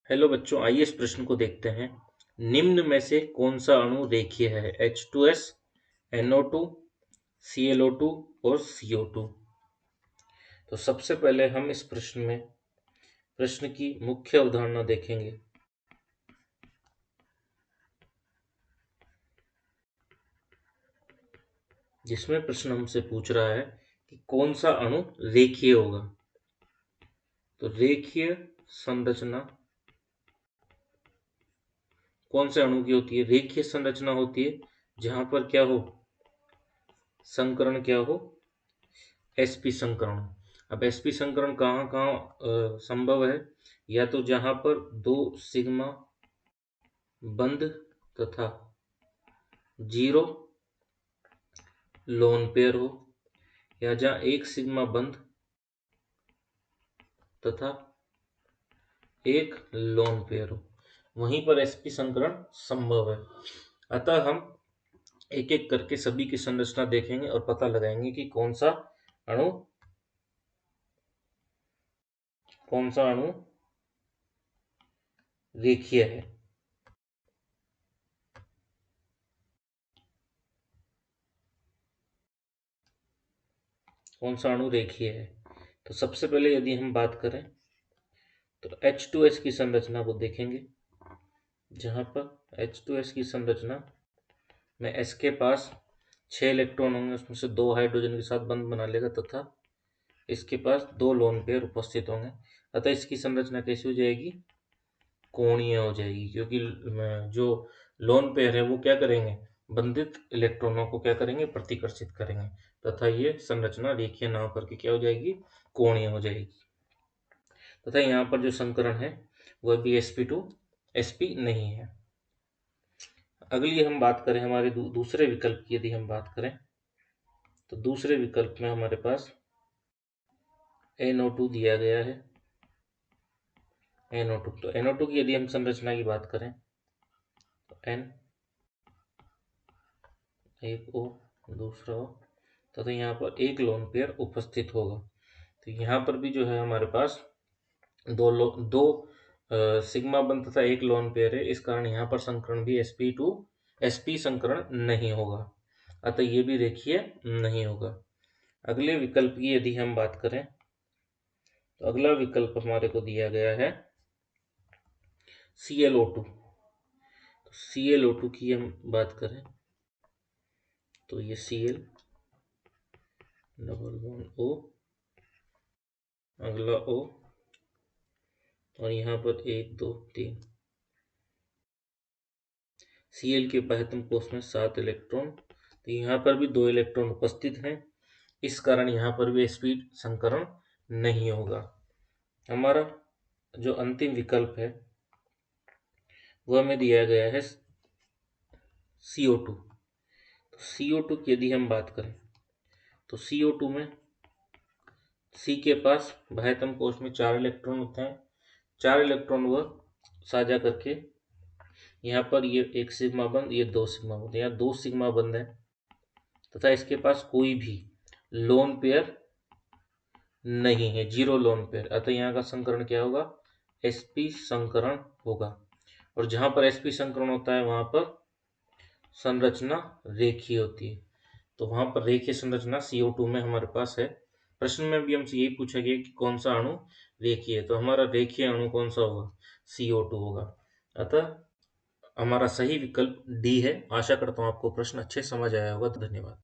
Hello बच्चों, आइए इस प्रश्न को देखते हैं। निम्न में से कौन सा अणु रेखीय है? H2S, NO2, ClO2 और CO2। तो सबसे पहले हम इस प्रश्न की मुख्य अवधारणा देखेंगे। जिसमें प्रश्न हमसे पूछ रहा है कि कौन सा अणु रेखीय होगा। तो रेखीय संरचना कौन से अणु की होती है? रेखीय संरचना होती है जहां पर क्या हो, संकरण क्या हो, sp संकरण। अब sp संकरण कहाँ कहाँ संभव है? या तो जहां पर दो सिग्मा बंध तथा 0 लोन पेयर हो, या जहां एक सिग्मा बंध तथा एक लोन पेयर हो, वहीं पर sp संकरण संभव है। अतः हम एक एक करके सभी की संरचना देखेंगे और पता लगाएंगे कि कौन सा अणु रेखीय है। कौन सा अणु रेखीय है? तो सबसे पहले यदि हम बात करें तो H2S की संरचना को देखेंगे, जहां पर H2S की संरचना में S के पास 6 इलेक्ट्रॉन होंगे, उसमें से 2 हाइड्रोजन के साथ बंध बना लेगा तथा इसके पास 2 लोन पेयर उपस्थित होंगे। अतः इसकी संरचना कैसी हो जाएगी? कोणीय हो जाएगी, क्योंकि जो लोन पेयर है वो क्या करेंगे? बंधित इलेक्ट्रॉनों को क्या करेंगे? प्रतिकर्षित करेंगे तथा ये संरचना रेखीय ना होकर के क्या हो जाएगी? कोणीय हो जाएगी। तथा यहाँ पर जो संकरण है वह भी sp नहीं है। अगली हम बात करें हमारे दूसरे विकल्प की, यदि हम बात करें तो दूसरे विकल्प में हमारे पास NO2 दिया गया है। NO2, तो NO2 की यदि हम संरचना की बात करें तो N, एक O, दूसरा O, तथा यहाँ पर एक लोन पेयर उपस्थित होगा। तो यहाँ पर भी जो है हमारे पास दो सिग्मा बंध तथा एक लोन पेयर है, इस कारण यहाँ पर संकरण भी sp संकरण नहीं होगा। अतः ये भी रेखीय नहीं होगा। अगले विकल्प की यदि हम बात करें तो अगला विकल्प हमारे को दिया गया है ClO2। तो ClO2 की हम बात करें तो ये Cl डबल बॉन्ड O, अगला O, और यहाँ पर 1 2 3। Cl के बाह्यतम कोश में 7 इलेक्ट्रॉन, तो यहाँ पर भी 2 इलेक्ट्रॉन उपस्थित हैं, इस कारण यहाँ पर भी sp संकरण नहीं होगा। हमारा जो अंतिम विकल्प है वह हमें दिया गया है CO2। तो CO2 की यदि हम बात करें तो CO2 में C के पास बाह्यतम कोश में 4 इलेक्ट्रॉन होते हैं। 4 इलेक्ट्रॉन वह साझा करके यहाँ पर ये एक सिग्मा बंध, ये 2 सिग्मा बंध, यहाँ 2 सिग्मा बंध है तथा इसके पास कोई भी लोन पेयर नहीं है, 0 लोन पेयर। अतः यहाँ का संकरण क्या होगा? sp संकरण होगा। और जहां पर sp संकरण होता है वहां पर संरचना रेखीय होती है। तो वहां पर रेखीय संरचना CO2 में हमारे पास है। प्रश्न में भी हमसे यही पूछा गया कि कौन सा अणु रेखीय है, तो हमारा रेखीय अणु कौन सा होगा? CO2 होगा। अतः हमारा सही विकल्प डी है। आशा करता हूँ आपको प्रश्न अच्छे समझ आया होगा। धन्यवाद।